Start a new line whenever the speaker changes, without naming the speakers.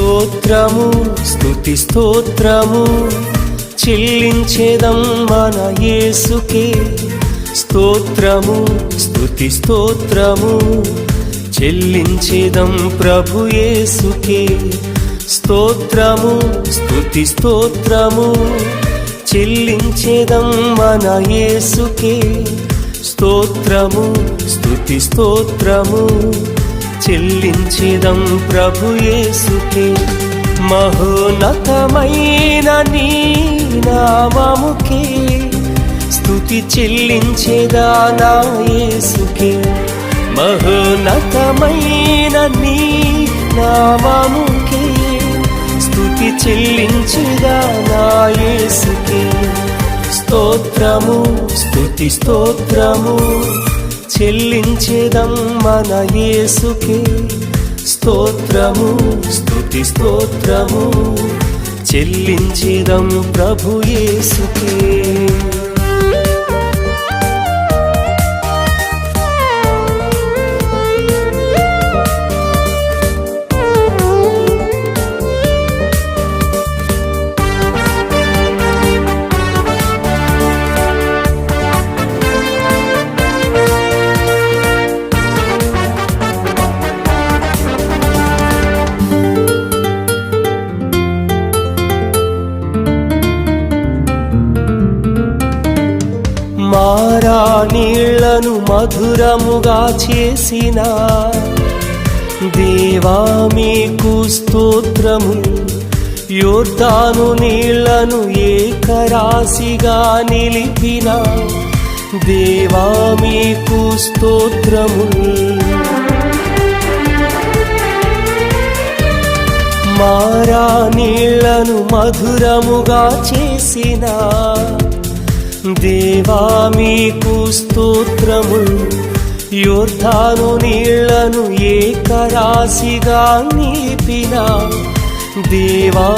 స్తోత్రము స్తుతి స్తోత్రము చెల్లించేదం మన యేసుకే. స్తోత్రము స్తుతి స్తోత్రము చెల్లించేదం ప్రభు యేసుకే. స్తోత్రము స్తుతి స్తోత్రము చెల్లించేదం మన యేసుకే. స్తోత్రము స్తుతి స్తోత్రము చెల్లించేదం ప్రభు యేసుకే. మహోన్నతమైన నీ నామముకే స్తుతి చెల్లించేదా నా యేసుకే. మహోన్నతమైన నీ నామముకే స్తుతి చెల్లించేదా నా యేసుకే. స్తోత్రము స్తుతి స్తోత్రము చెల్లించేదం మన యేసుకే. స్తోత్రము స్తుతి స్తోత్రము చెల్లించేదం ప్రభు యేసుకే. మారా నీళ్లను మధురముగా చేసిన దేవా మీకు స్తోత్రములు. యోర్దాను నీళ్లను ఏకరాశిగా నిలిపిన దేవా మీకు స్తోత్రములు. మారా నీళ్లను మధురముగా చేసిన దేవా మీకు స్తోత్రములు. యోర్దాను నీళ్లను ఏకరాశిగా నిలిపిన దేవా